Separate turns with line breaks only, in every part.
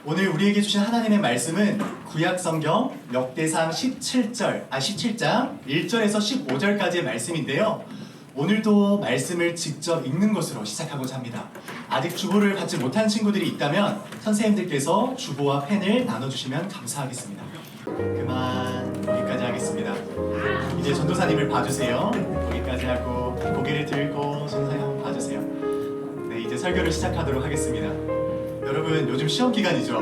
오늘 우리에게 주신 하나님의 말씀은 구약성경 역대상 17장 1절에서 15절까지의 말씀인데요. 오늘도 말씀을 직접 읽는 것으로 시작하고자 합니다. 아직 주보를 받지 못한 친구들이 있다면 선생님들께서 주보와 펜을 나눠주시면 감사하겠습니다. 그만 여기까지 하겠습니다. 이제 전도사님을 봐주세요. 여기까지 하고 고개를 들고 전도사님 한번 봐주세요. 네, 이제 설교를 시작하도록 하겠습니다. 여러분, 요즘 시험 기간이죠.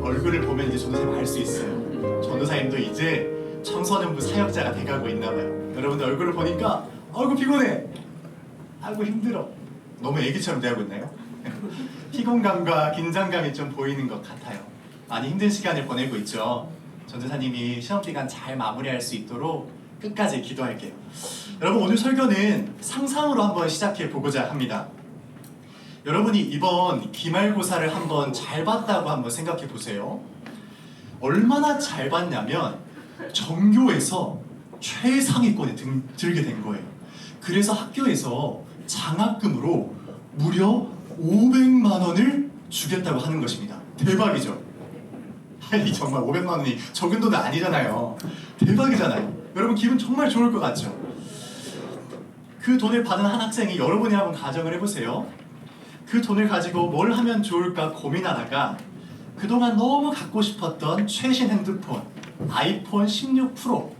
얼굴을 보면 이제 전도사님 알 수 있어요. 전도사님도 이제 청소년부 사역자가 돼가고 있나봐요. 여러분들 얼굴을 보니까 아이고 피곤해, 아이고 힘들어, 너무 애기처럼 대하고 있나요? 피곤감과 긴장감이 좀 보이는 것 같아요. 많이 힘든 시간을 보내고 있죠. 전도사님이 시험 기간 잘 마무리할 수 있도록 끝까지 기도할게요. 여러분, 오늘 설교는 상상으로 한번 시작해 보고자 합니다. 여러분이 이번 기말고사를 한번 잘 봤다고 한번 생각해 보세요. 얼마나 잘 봤냐면 전교에서 최상위권에 들게 된 거예요. 그래서 학교에서 장학금으로 무려 500만 원을 주겠다고 하는 것입니다. 대박이죠? 아니, 정말 500만 원이 적은 돈은 아니잖아요. 대박이잖아요. 여러분, 기분 정말 좋을 것 같죠? 그 돈을 받은 한 학생이 여러분이 한번 가정을 해보세요. 그 돈을 가지고 뭘 하면 좋을까 고민하다가 그동안 너무 갖고 싶었던 최신 핸드폰 아이폰 16 프로,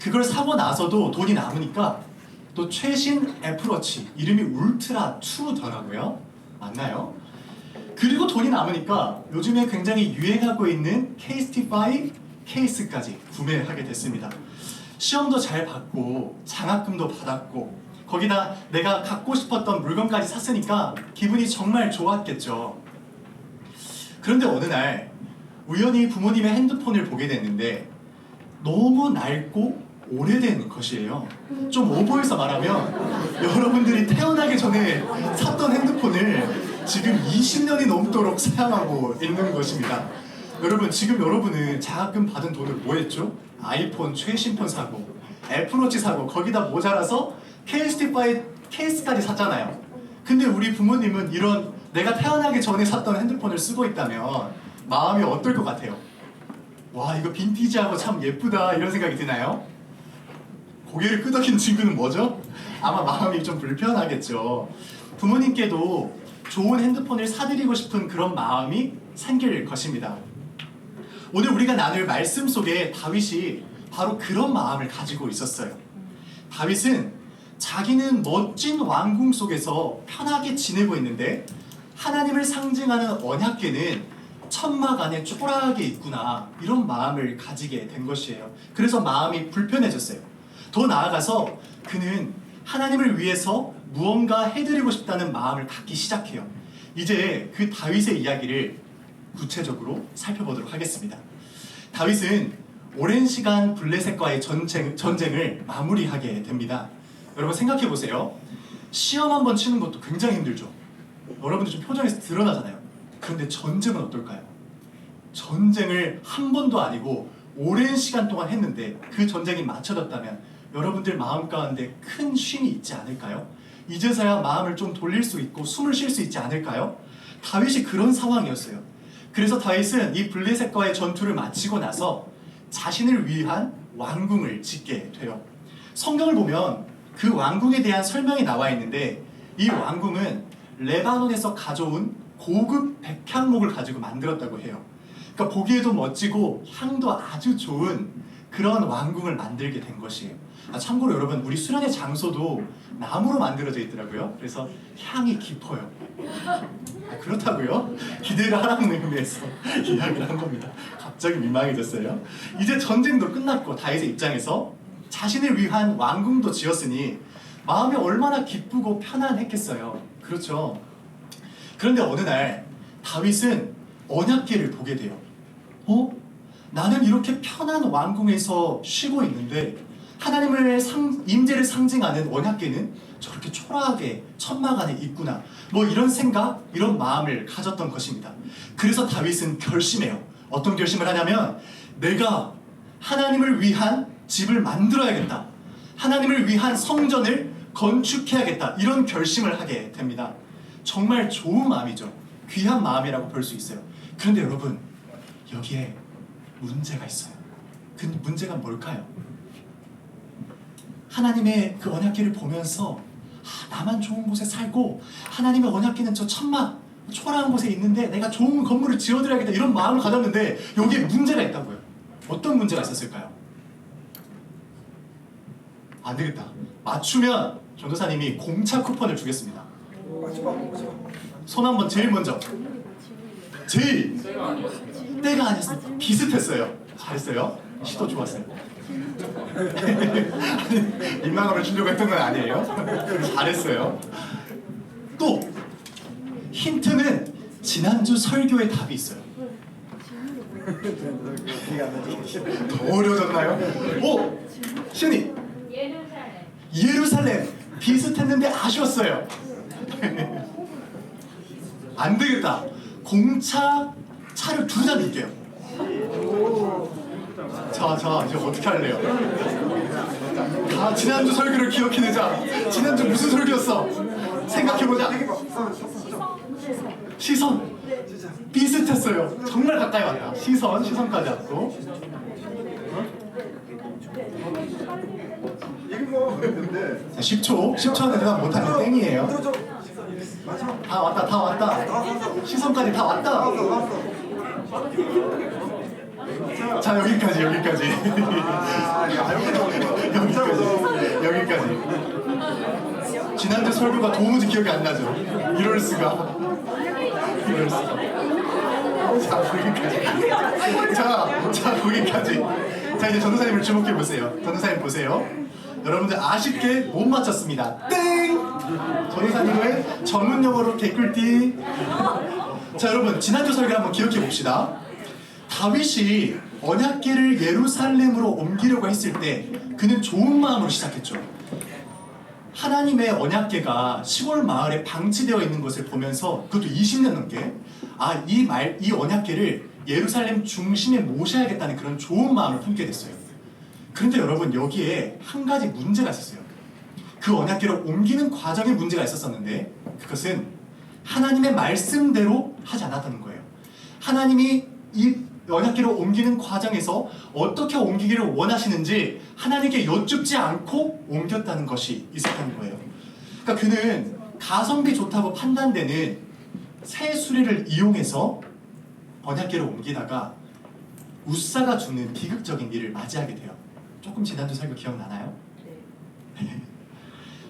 그걸 사고 나서도 돈이 남으니까 또 최신 애플워치, 이름이 울트라 2더라고요. 맞나요? 그리고 돈이 남으니까 요즘에 굉장히 유행하고 있는 KST5 케이스까지 구매하게 됐습니다. 시험도 잘 봤고 장학금도 받았고 거기다 내가 갖고 싶었던 물건까지 샀으니까 기분이 정말 좋았겠죠. 그런데 어느 날 우연히 부모님의 핸드폰을 보게 됐는데 너무 낡고 오래된 것이에요. 좀 오버해서 말하면 여러분들이 태어나기 전에 샀던 핸드폰을 지금 20년이 넘도록 사용하고 있는 것입니다. 여러분, 지금 여러분은 장학금 받은 돈을 뭐 했죠? 아이폰 최신폰 사고 애플워치 사고 거기다 모자라서 KST5 케이스까지 샀잖아요. 근데 우리 부모님은 이런 내가 태어나기 전에 샀던 핸드폰을 쓰고 있다면 마음이 어떨 것 같아요? 와, 이거 빈티지하고 참 예쁘다, 이런 생각이 드나요? 고개를 끄덕이는 친구는 뭐죠? 아마 마음이 좀 불편하겠죠. 부모님께도 좋은 핸드폰을 사드리고 싶은 그런 마음이 생길 것입니다. 오늘 우리가 나눌 말씀 속에 다윗이 바로 그런 마음을 가지고 있었어요. 다윗은 자기는 멋진 왕궁 속에서 편하게 지내고 있는데 하나님을 상징하는 언약궤는 천막 안에 초라하게 있구나, 이런 마음을 가지게 된 것이에요. 그래서 마음이 불편해졌어요. 더 나아가서 그는 하나님을 위해서 무언가 해드리고 싶다는 마음을 갖기 시작해요. 이제 그 다윗의 이야기를 구체적으로 살펴보도록 하겠습니다. 다윗은 오랜 시간 블레셋과의 전쟁을 마무리하게 됩니다. 여러분, 생각해 보세요. 시험 한번 치는 것도 굉장히 힘들죠. 여러분들 좀 표정에서 드러나잖아요. 그런데 전쟁은 어떨까요? 전쟁을 한 번도 아니고 오랜 시간 동안 했는데 그 전쟁이 마쳐졌다면 여러분들 마음 가운데 큰 쉼이 있지 않을까요? 이제서야 마음을 좀 돌릴 수 있고 숨을 쉴 수 있지 않을까요? 다윗이 그런 상황이었어요. 그래서 다윗은 이 블레셋과의 전투를 마치고 나서 자신을 위한 왕궁을 짓게 돼요. 성경을 보면 그 왕궁에 대한 설명이 나와 있는데 이 왕궁은 레바논에서 가져온 고급 백향목을 가지고 만들었다고 해요. 그러니까 보기에도 멋지고 향도 아주 좋은 그런 왕궁을 만들게 된 것이에요. 참고로 여러분, 우리 수련의 장소도 나무로 만들어져 있더라고요. 그래서 향이 깊어요. 그렇다고요? 기대를 하라는 의미에서 이야기를 한 겁니다. 갑자기 민망해졌어요. 이제 전쟁도 끝났고 다윗의 입장에서 자신을 위한 왕궁도 지었으니 마음이 얼마나 기쁘고 편안했겠어요. 그렇죠? 그런데 어느 날 다윗은 언약궤를 보게 돼요. 나는 이렇게 편한 왕궁에서 쉬고 있는데 하나님의 임재를 상징하는 언약궤는 저렇게 초라하게 천막 안에 있구나, 뭐 이런 생각, 이런 마음을 가졌던 것입니다. 그래서 다윗은 결심해요. 어떤 결심을 하냐면 내가 하나님을 위한 집을 만들어야겠다, 하나님을 위한 성전을 건축해야겠다, 이런 결심을 하게 됩니다. 정말 좋은 마음이죠. 귀한 마음이라고 볼 수 있어요. 그런데 여러분, 여기에 문제가 있어요. 그 문제가 뭘까요? 하나님의 그 언약궤를 보면서 나만 좋은 곳에 살고 하나님의 언약궤는 저 천막 초라한 곳에 있는데 내가 좋은 건물을 지어드려야겠다 이런 마음을 가졌는데 여기에 문제가 있다고요. 어떤 문제가 있었을까요? 안 되겠다. 맞추면 전도사님이 공차 쿠폰을 주겠습니다. 손 한번 제일 먼저. 제일 때가 아니었습니다. 비슷했어요. 잘했어요. 시도 좋았어요. 민망함을 주려고 했던 건 아니에요. 잘했어요. 또 힌트는 지난주 설교의 답이 있어요. 더 어려워졌나요? 오! 시은이! 예루살렘! 비슷했는데 아쉬웠어요. 안 되겠다. 공차 차를 두 잔 줄게요. 자, 이제 어떻게 할래요? 지난주 설교를 기억해내자. 지난주 무슨 설교였어? 생각해보자. 시선. 비슷했어요. 정말 가까이 왔다. 시선까지 왔고. 자, 10초는 대답 못하면 땡이에요. 다 왔다. 시선까지 다 왔다. 자, 여기까지. 여기까지. 지난주 설교가 도무지 기억이 안 나죠? 이럴 수가. 자, 거기까지. 자, 이제 전도사님을 주목해 보세요. 전도사님 보세요. 여러분들 아쉽게 못 맞췄습니다. 땡! 전도사님의 전문 용어로 개꿀띠. 자, 여러분 지난주 설교 한번 기억해 봅시다. 다윗이 언약궤를 예루살렘으로 옮기려고 했을 때 그는 좋은 마음으로 시작했죠. 하나님의 언약궤가 시골 마을에 방치되어 있는 것을 보면서 그것도 20년 넘게 이 언약궤를 예루살렘 중심에 모셔야겠다는 그런 좋은 마음을 품게 됐어요. 그런데 여러분 여기에 한 가지 문제가 있었어요. 그 언약궤를 옮기는 과정에 문제가 있었었는데 그것은 하나님의 말씀대로 하지 않았다는 거예요. 하나님이 이 언약궤를 옮기는 과정에서 어떻게 옮기기를 원하시는지 하나님께 여쭙지 않고 옮겼다는 것이 있었다는 거예요. 그러니까 그는 가성비 좋다고 판단되는 새 수레를 이용해서 언약궤를 옮기다가 우사가 주는 비극적인 일을 맞이하게 돼요. 조금 지난주 설교 기억나나요? 네.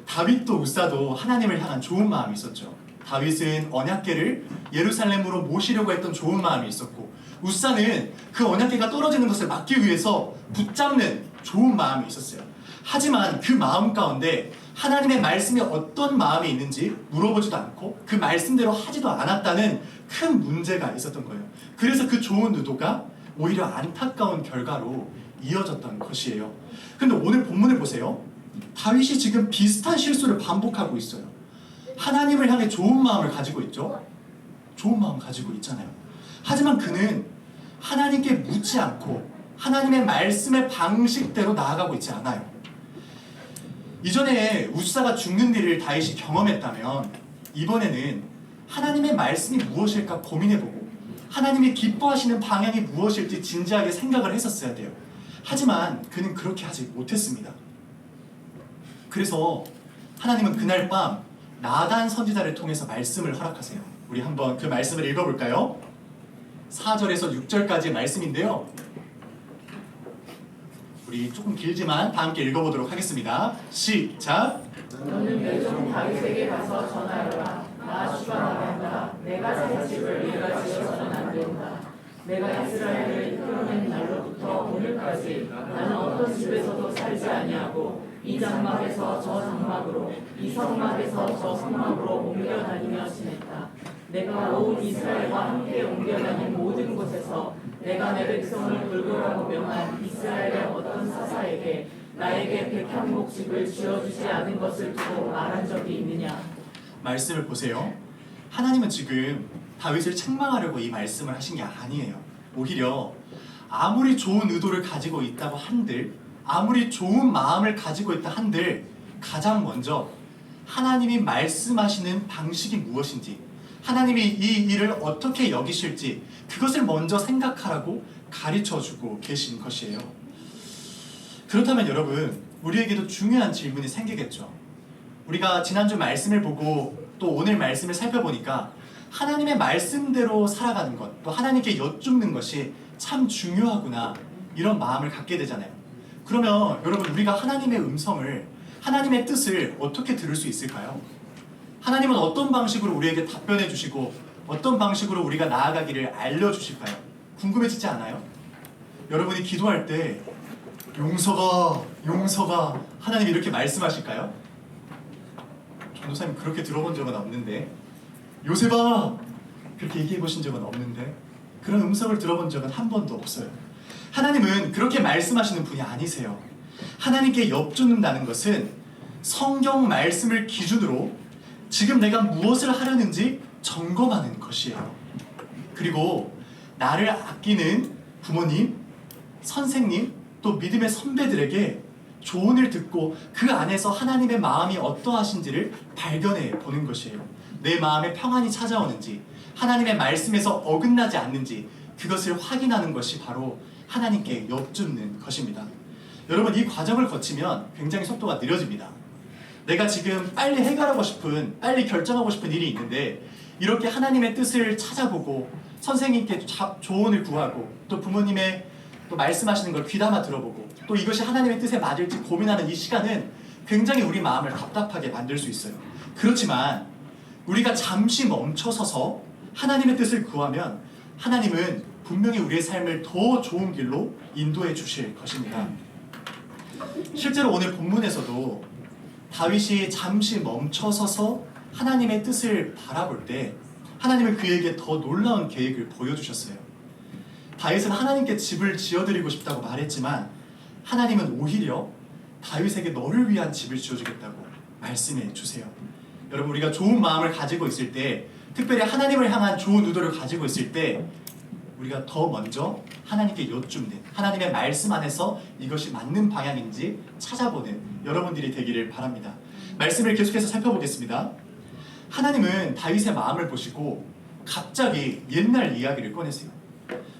다윗도 우사도 하나님을 향한 좋은 마음이 있었죠. 다윗은 언약궤를 예루살렘으로 모시려고 했던 좋은 마음이 있었고 우사는 그 언약궤가 떨어지는 것을 막기 위해서 붙잡는 좋은 마음이 있었어요. 하지만 그 마음 가운데 하나님의 말씀이 어떤 마음이 있는지 물어보지도 않고 그 말씀대로 하지도 않았다는 큰 문제가 있었던 거예요. 그래서 그 좋은 의도가 오히려 안타까운 결과로 이어졌던 것이에요. 근데 오늘 본문을 보세요. 다윗이 지금 비슷한 실수를 반복하고 있어요. 하나님을 향해 좋은 마음을 가지고 있죠. 좋은 마음 가지고 있잖아요. 하지만 그는 하나님께 묻지 않고 하나님의 말씀의 방식대로 나아가고 있지 않아요. 이전에 우사가 죽는 일을 다윗이 경험했다면 이번에는 하나님의 말씀이 무엇일까 고민해보고 하나님이 기뻐하시는 방향이 무엇일지 진지하게 생각을 했었어야 돼요. 하지만 그는 그렇게 하지 못했습니다. 그래서 하나님은 그날 밤 나단 선지자를 통해서 말씀을 허락하세요. 우리 한번 그 말씀을 읽어볼까요? 4절에서 6절까지의 말씀인데요. 우리 조금 길지만 다 함께 읽어보도록 하겠습니다. 시작!
너는 내종 다윗에게 가서 전하여라. 나 주가 나간다. 내가 새 집을 네가 지어서는 안 된다. 내가 이스라엘을 이끌어낸 날로부터 오늘까지 나는 어떤 집에서도 살지 아니하고 이 장막에서 저 장막으로 이 성막에서 저 성막으로 옮겨 다니며 지냈다. 내가 온 이스라엘과 함께 옮겨 다닌 모든 곳에서 내가 내 백성을 돌보라고 명한 이스라엘의 어떤 사사에게 나에게 백향목집을 지어주지 않은 것을 두고 말한 적이 있느냐.
말씀을 보세요. 하나님은 지금 다윗을 책망하려고 이 말씀을 하신 게 아니에요. 오히려 아무리 좋은 의도를 가지고 있다고 한들 아무리 좋은 마음을 가지고 있다 한들 가장 먼저 하나님이 말씀하시는 방식이 무엇인지 하나님이 이 일을 어떻게 여기실지 그것을 먼저 생각하라고 가르쳐주고 계신 것이에요. 그렇다면 여러분, 우리에게도 중요한 질문이 생기겠죠. 우리가 지난주 말씀을 보고 또 오늘 말씀을 살펴보니까 하나님의 말씀대로 살아가는 것, 또 하나님께 여쭙는 것이 참 중요하구나, 이런 마음을 갖게 되잖아요. 그러면 여러분, 우리가 하나님의 음성을, 하나님의 뜻을 어떻게 들을 수 있을까요? 하나님은 어떤 방식으로 우리에게 답변해 주시고 어떤 방식으로 우리가 나아가기를 알려주실까요? 궁금해지지 않아요? 여러분이 기도할 때 용서가, 용서가, 하나님 이렇게 말씀하실까요? 전도사님 그렇게 들어본 적은 없는데, 요셉아, 그렇게 얘기해 보신 적은 없는데, 그런 음성을 들어본 적은 한 번도 없어요. 하나님은 그렇게 말씀하시는 분이 아니세요. 하나님께 여쭙는다는 것은 성경 말씀을 기준으로 지금 내가 무엇을 하려는지 점검하는 것이에요. 그리고 나를 아끼는 부모님, 선생님, 또 믿음의 선배들에게 조언을 듣고 그 안에서 하나님의 마음이 어떠하신지를 발견해 보는 것이에요. 내 마음에 평안이 찾아오는지, 하나님의 말씀에서 어긋나지 않는지, 그것을 확인하는 것이 바로 하나님께 여쭙는 것입니다. 여러분, 이 과정을 거치면 굉장히 속도가 느려집니다. 내가 지금 빨리 해결하고 싶은, 빨리 결정하고 싶은 일이 있는데 이렇게 하나님의 뜻을 찾아보고 선생님께 조언을 구하고 또 부모님의 또 말씀하시는 걸 귀담아 들어보고 또 이것이 하나님의 뜻에 맞을지 고민하는 이 시간은 굉장히 우리 마음을 답답하게 만들 수 있어요. 그렇지만 우리가 잠시 멈춰서서 하나님의 뜻을 구하면 하나님은 분명히 우리의 삶을 더 좋은 길로 인도해 주실 것입니다. 실제로 오늘 본문에서도 다윗이 잠시 멈춰서서 하나님의 뜻을 바라볼 때 하나님은 그에게 더 놀라운 계획을 보여주셨어요. 다윗은 하나님께 집을 지어드리고 싶다고 말했지만 하나님은 오히려 다윗에게 너를 위한 집을 지어주겠다고 말씀해 주세요. 여러분, 우리가 좋은 마음을 가지고 있을 때, 특별히 하나님을 향한 좋은 의도를 가지고 있을 때 우리가 더 먼저 하나님께 여쭙는, 하나님의 말씀 안에서 이것이 맞는 방향인지 찾아보는 여러분들이 되기를 바랍니다. 말씀을 계속해서 살펴보겠습니다. 하나님은 다윗의 마음을 보시고 갑자기 옛날 이야기를 꺼내세요.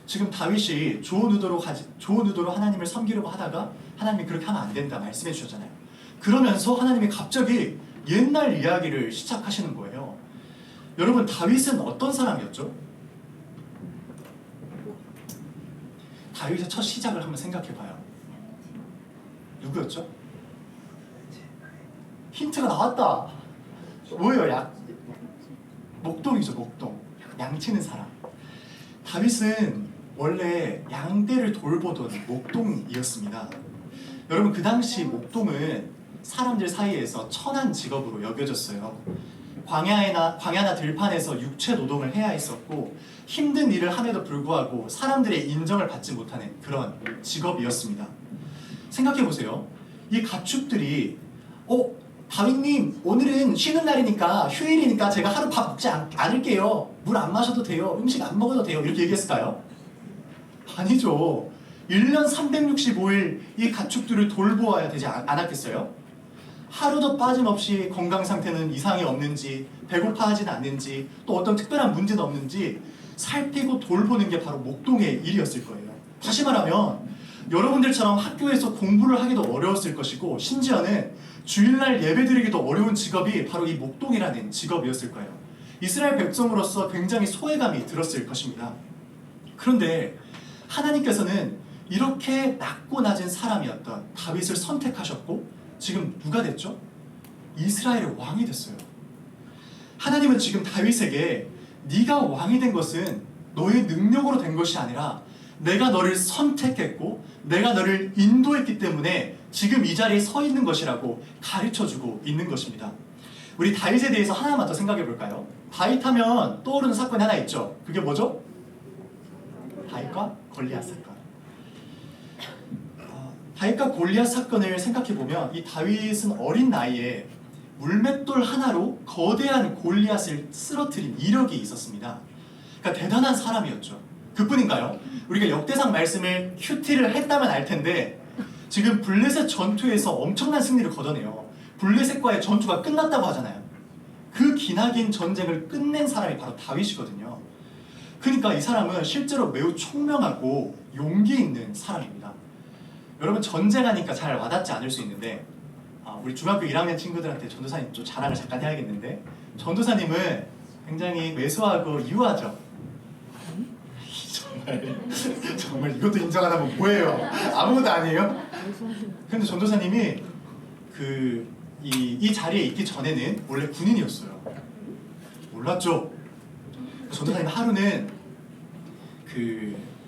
지금 다윗이 좋은 의도로 하나님을 섬기려고 하다가 하나님이 그렇게 하면 안 된다 말씀해 주셨잖아요. 그러면서 하나님이 갑자기 옛날 이야기를 시작하시는 거예요. 여러분, 다윗은 어떤 사람이었죠? 다윗의 첫 시작을 한번 생각해봐요. 누구였죠? 힌트가 나왔다. 뭐예요? 목동이죠, 목동. 양치는 사람. 다윗은 원래 양떼를 돌보던 목동이었습니다. 여러분, 그 당시 목동은 사람들 사이에서 천한 직업으로 여겨졌어요. 광야나 들판에서 육체 노동을 해야 했었고 힘든 일을 함에도 불구하고 사람들의 인정을 받지 못하는 그런 직업이었습니다. 생각해보세요. 이 가축들이 다윗님, 오늘은 쉬는 날이니까, 휴일이니까 제가 하루 밥 먹지 않을게요. 물 안 마셔도 돼요. 음식 안 먹어도 돼요. 이렇게 얘기했을까요? 아니죠. 1년 365일 이 가축들을 돌보아야 되지 않았겠어요? 하루도 빠짐없이 건강 상태는 이상이 없는지, 배고파하진 않는지, 또 어떤 특별한 문제는 없는지 살피고 돌보는 게 바로 목동의 일이었을 거예요. 다시 말하면 여러분들처럼 학교에서 공부를 하기도 어려웠을 것이고 심지어는 주일날 예배드리기도 어려운 직업이 바로 이 목동이라는 직업이었을 거예요. 이스라엘 백성으로서 굉장히 소외감이 들었을 것입니다. 그런데 하나님께서는 이렇게 낮고 낮은 사람이었던 다윗을 선택하셨고 지금 누가 됐죠? 이스라엘의 왕이 됐어요. 하나님은 지금 다윗에게 네가 왕이 된 것은 너의 능력으로 된 것이 아니라 내가 너를 선택했고 내가 너를 인도했기 때문에 지금 이 자리에 서 있는 것이라고 가르쳐주고 있는 것입니다. 우리 다윗에 대해서 하나만 더 생각해 볼까요? 다윗 하면 떠오르는 사건이 하나 있죠. 그게 뭐죠? 다윗과 골리앗 사건. 다윗과 골리앗 사건을 생각해 보면 이 다윗은 어린 나이에 물맷돌 하나로 거대한 골리앗을 쓰러뜨린 이력이 있었습니다. 그러니까 대단한 사람이었죠. 그뿐인가요? 우리가 역대상 말씀을 큐티를 했다면 알 텐데 지금 블레셋 전투에서 엄청난 승리를 거둬내요. 블레셋과의 전투가 끝났다고 하잖아요. 그 기나긴 전쟁을 끝낸 사람이 바로 다윗이거든요. 그러니까 이 사람은 실제로 매우 총명하고 용기 있는 사람입니다. 여러분, 전쟁하니까 잘 와닿지 않을 수 있는데 우리 중학교 1학년 친구들한테 전도사님 좀 자랑을 잠깐 해야겠는데, 전도사님은 굉장히 매소하고 유하죠. 정말 이것도 인정 안 하면 뭐예요? 아무것도 아니에요? 근데 전도사님이 이 자리에 있기 전에는 원래 군인이었어요. 몰랐죠? 전도사님 하루는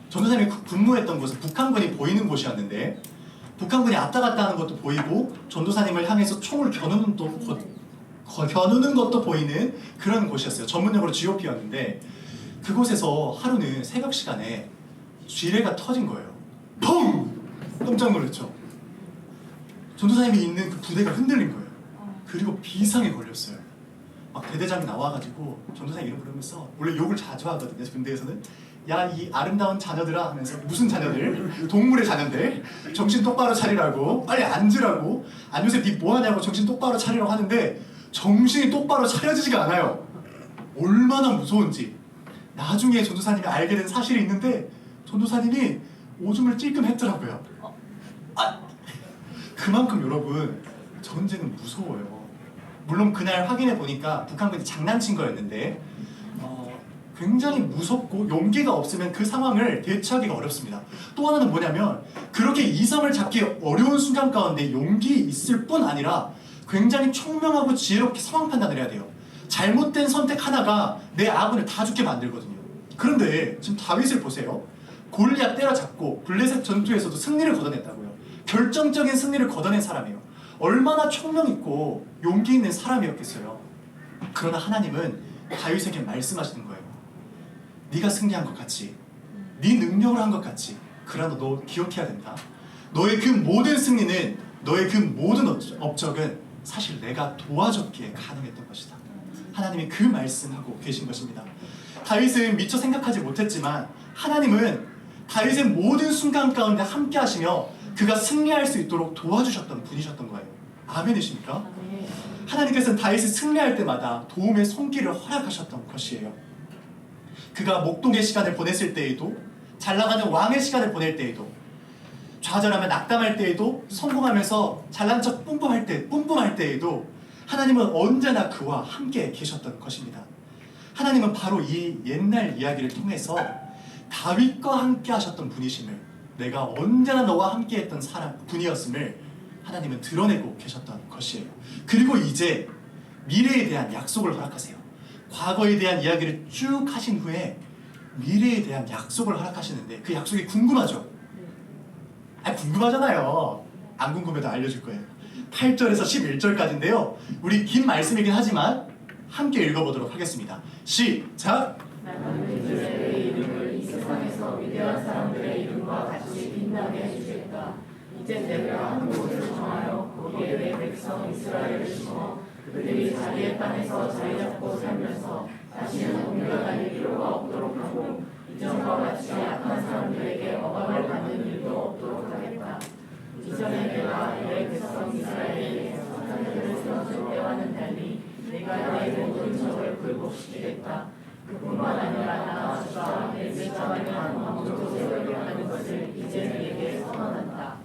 전도사님이 겨누했던 곳은 북한군이 보이는 곳이었는데, 북한군이 왔다 갔다 하는 것도 보이고 전도사님을 향해서 총을 겨누는 것도 보이는 그런 곳이었어요. 전문용어로 GOP였는데, 그곳에서 하루는 새벽 시간에 지뢰가 터진 거예요. 펑! 깜짝 놀랐죠. 전도사님이 있는 그 부대가 흔들린 거예요. 그리고 비상에 걸렸어요. 막 대대장이 나와가지고 전도사님 이름 부르면서, 원래 욕을 자주 하거든요, 군대에서는. 야, 이 아름다운 자녀들아 하면서, 무슨 자녀들? 동물의 자녀들, 정신 똑바로 차리라고, 빨리 앉으라고, 안 요새 니 뭐하냐고 정신 똑바로 차리라고 하는데 정신이 똑바로 차려지지가 않아요. 얼마나 무서운지 나중에 전도사님이 알게 된 사실이 있는데, 전도사님이 오줌을 찔끔 했더라고요. 그만큼 여러분, 전쟁은 무서워요. 물론 그날 확인해 보니까 북한군이 장난친 거였는데 굉장히 무섭고 용기가 없으면 그 상황을 대처하기가 어렵습니다. 또 하나는 뭐냐면, 그렇게 이성을 잡기 어려운 순간 가운데 용기 있을 뿐 아니라 굉장히 총명하고 지혜롭게 상황 판단을 해야 돼요. 잘못된 선택 하나가 내 아군을 다 죽게 만들거든요. 그런데 지금 다윗을 보세요. 골리앗 때려잡고 블레셋 전투에서도 승리를 거둬냈다고요. 결정적인 승리를 거둬낸 사람이에요. 얼마나 총명 있고 용기 있는 사람이었겠어요. 그러나 하나님은 다윗에게 말씀하시는 거예요. 네가 승리한 것 같이, 네 능력을 한 것 같이, 그러나 너 기억해야 된다. 너의 그 모든 승리는, 너의 그 모든 업적은 사실 내가 도와줬기에 가능했던 것이다. 하나님이 그 말씀하고 계신 것입니다. 다윗은 미처 생각하지 못했지만 하나님은 다윗의 모든 순간 가운데 함께 하시며 그가 승리할 수 있도록 도와주셨던 분이셨던 거예요. 아멘이십니까? 하나님께서는 다윗이 승리할 때마다 도움의 손길을 허락하셨던 것이에요. 그가 목동의 시간을 보냈을 때에도, 잘나가는 왕의 시간을 보낼 때에도, 좌절하며 낙담할 때에도, 성공하면서 잘난 척 뿜뿜할 때에도 하나님은 언제나 그와 함께 계셨던 것입니다. 하나님은 바로 이 옛날 이야기를 통해서 다윗과 함께 하셨던 분이심을, 내가 언제나 너와 함께 했던 분이었음을 하나님은 드러내고 계셨던 것이에요. 그리고 이제 미래에 대한 약속을 허락하세요. 과거에 대한 이야기를 쭉 하신 후에 미래에 대한 약속을 허락하시는데, 그 약속이 궁금하죠? 궁금하잖아요. 안 궁금해도 알려줄 거예요. 8절에서 11절까지인데요. 우리 긴 말씀이긴 하지만 함께 읽어보도록 하겠습니다. 시작!
나는 이스라엘의 이름을 이 세상에서 위대한 사람들의 이름과 같이 빛나게 해주겠다. 이제 내가 한 곳을 정하여 거기에 내 백성 이스라엘을 심어 그들이 자기의 땅에서 자리 잡고 살면서 다시는 옮겨 다닐 필요가 없도록 하고, 이전과 같이 약한 사람들에게 억압을 받는 일도 없도록 하겠다. 이전에 내가 내 백성 이스라엘에게 산들을 세워줄 때와는 달리 내가 내 모든 적을 굴복시키겠다. 그뿐만 아니라 나 주가 내 제자만을 왕으로 세우려 하는 것을 이제 너에게 선언한다.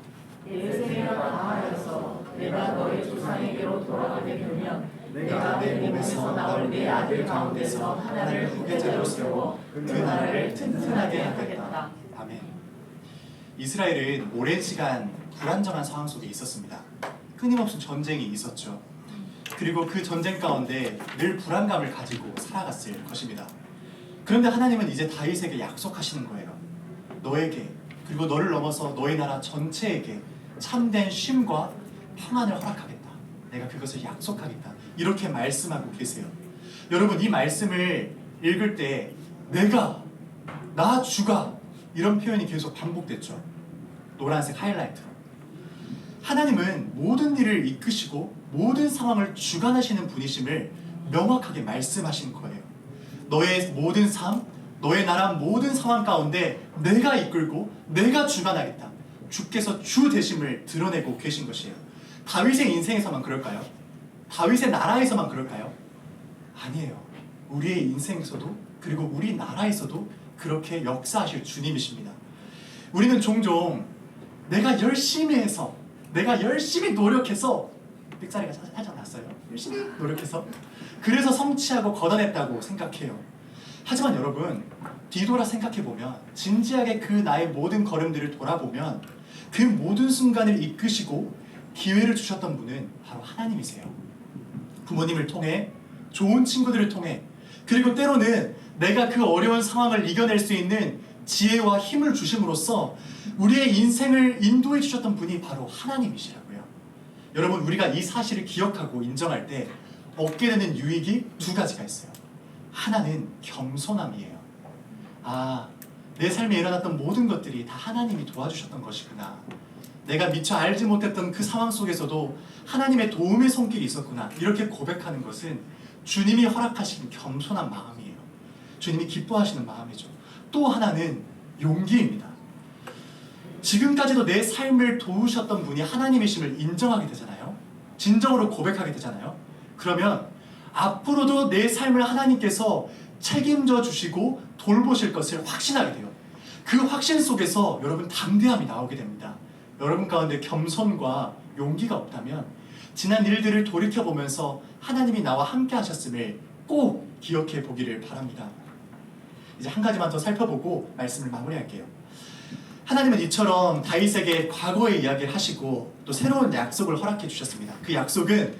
내 세계가 다하여서 내가 너의 조상에게로 돌아가게 되면 내가 내 몸에서 나올 내 아들 가운데서 하나를 후계자로 세워 그 나라를 튼튼하게 하겠다.
아멘. 이스라엘은 오랜 시간 불안정한 상황 속에 있었습니다. 끊임없이 전쟁이 있었죠. 그리고 그 전쟁 가운데 늘 불안감을 가지고 살아갔을 것입니다. 그런데 하나님은 이제 다윗에게 약속하시는 거예요. 너에게, 그리고 너를 넘어서 너희 나라 전체에게 참된 쉼과 평안을 허락하겠다. 내가 그것을 약속하겠다. 이렇게 말씀하고 계세요. 여러분, 이 말씀을 읽을 때 내가, 나 주가, 이런 표현이 계속 반복됐죠. 노란색 하이라이트로. 하나님은 모든 일을 이끄시고 모든 상황을 주관하시는 분이심을 명확하게 말씀하신 거예요. 너의 모든 삶, 너의 나라 모든 상황 가운데 내가 이끌고 내가 주관하겠다. 주께서 주 되심을 드러내고 계신 것이에요. 다윗의 인생에서만 그럴까요? 다윗의 나라에서만 그럴까요? 아니에요. 우리의 인생에서도 그리고 우리나라에서도 그렇게 역사하실 주님이십니다. 우리는 종종 내가 열심히 해서 내가 열심히 노력해서 삑사리가 살짝 났어요. 열심히 노력해서 그래서 성취하고 걷어냈다고 생각해요. 하지만 여러분 뒤돌아 생각해보면 진지하게 그 나의 모든 걸음들을 돌아보면 그 모든 순간을 이끄시고 기회를 주셨던 분은 바로 하나님이세요. 부모님을 통해 좋은 친구들을 통해 그리고 때로는 내가 그 어려운 상황을 이겨낼 수 있는 지혜와 힘을 주심으로써 우리의 인생을 인도해 주셨던 분이 바로 하나님이시라고요. 여러분 우리가 이 사실을 기억하고 인정할 때 얻게 되는 유익이 두 가지가 있어요. 하나는 겸손함이에요. 아, 내 삶에 일어났던 모든 것들이 다 하나님이 도와주셨던 것이구나. 내가 미처 알지 못했던 그 상황 속에서도 하나님의 도움의 손길이 있었구나. 이렇게 고백하는 것은 주님이 허락하신 겸손한 마음이에요. 주님이 기뻐하시는 마음이죠. 또 하나는 용기입니다. 지금까지도 내 삶을 도우셨던 분이 하나님이심을 인정하게 되잖아요. 진정으로 고백하게 되잖아요. 그러면 앞으로도 내 삶을 하나님께서 책임져 주시고 돌보실 것을 확신하게 돼요. 그 확신 속에서 여러분 담대함이 나오게 됩니다. 여러분 가운데 겸손과 용기가 없다면 지난 일들을 돌이켜보면서 하나님이 나와 함께 하셨음을 꼭 기억해 보기를 바랍니다. 이제 한 가지만 더 살펴보고 말씀을 마무리할게요. 하나님은 이처럼 다윗에게 과거의 이야기를 하시고 또 새로운 약속을 허락해 주셨습니다. 그 약속은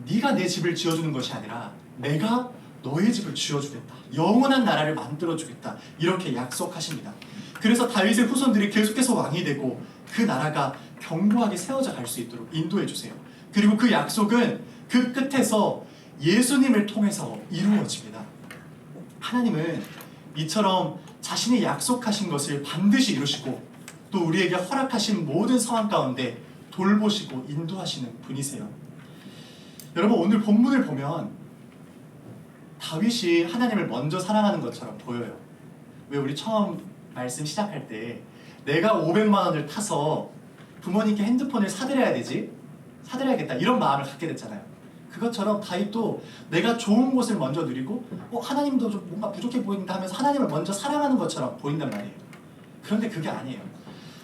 네가 내 집을 지어주는 것이 아니라 내가 너의 집을 지어주겠다. 영원한 나라를 만들어주겠다. 이렇게 약속하십니다. 그래서 다윗의 후손들이 계속해서 왕이 되고 그 나라가 견고하게 세워져 갈 수 있도록 인도해 주세요. 그리고 그 약속은 그 끝에서 예수님을 통해서 이루어집니다. 하나님은 이처럼 자신이 약속하신 것을 반드시 이루시고 또 우리에게 허락하신 모든 상황 가운데 돌보시고 인도하시는 분이세요. 여러분 오늘 본문을 보면 다윗이 하나님을 먼저 사랑하는 것처럼 보여요. 왜 우리 처음 말씀 시작할 때 내가 500만 원을 타서 부모님께 핸드폰을 사드려야 되지? 사드려야겠다 이런 마음을 갖게 됐잖아요. 그것처럼 다윗도 내가 좋은 곳을 먼저 누리고 하나님도 좀 뭔가 부족해 보인다 하면서 하나님을 먼저 사랑하는 것처럼 보인단 말이에요. 그런데 그게 아니에요.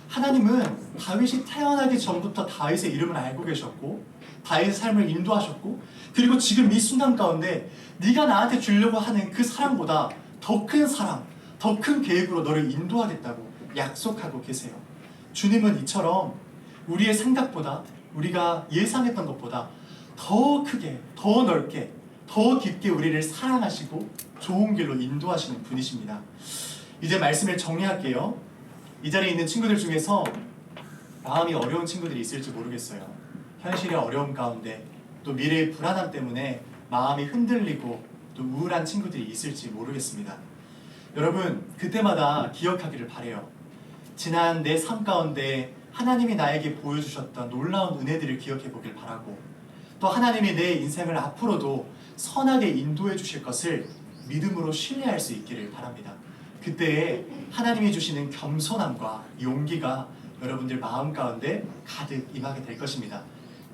하나님은 다윗이 태어나기 전부터 다윗의 이름을 알고 계셨고 다윗의 삶을 인도하셨고 그리고 지금 이 순간 가운데 네가 나한테 주려고 하는 그 사랑보다 더 큰 사랑, 더 큰 계획으로 너를 인도하겠다고 약속하고 계세요. 주님은 이처럼 우리의 생각보다 우리가 예상했던 것보다 더 크게, 더 넓게, 더 깊게 우리를 사랑하시고 좋은 길로 인도하시는 분이십니다. 이제 말씀을 정리할게요. 이 자리에 있는 친구들 중에서 마음이 어려운 친구들이 있을지 모르겠어요. 현실의 어려움 가운데 또 미래의 불안함 때문에 마음이 흔들리고 또 우울한 친구들이 있을지 모르겠습니다. 여러분 그때마다 기억하기를 바라요. 지난 내 삶 가운데 하나님이 나에게 보여주셨던 놀라운 은혜들을 기억해 보길 바라고 또 하나님이 내 인생을 앞으로도 선하게 인도해 주실 것을 믿음으로 신뢰할 수 있기를 바랍니다. 그때에 하나님이 주시는 겸손함과 용기가 여러분들 마음 가운데 가득 임하게 될 것입니다.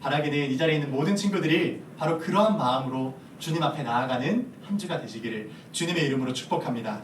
바라기는 이 자리에 있는 모든 친구들이 바로 그러한 마음으로 주님 앞에 나아가는 한 주가 되시기를 주님의 이름으로 축복합니다.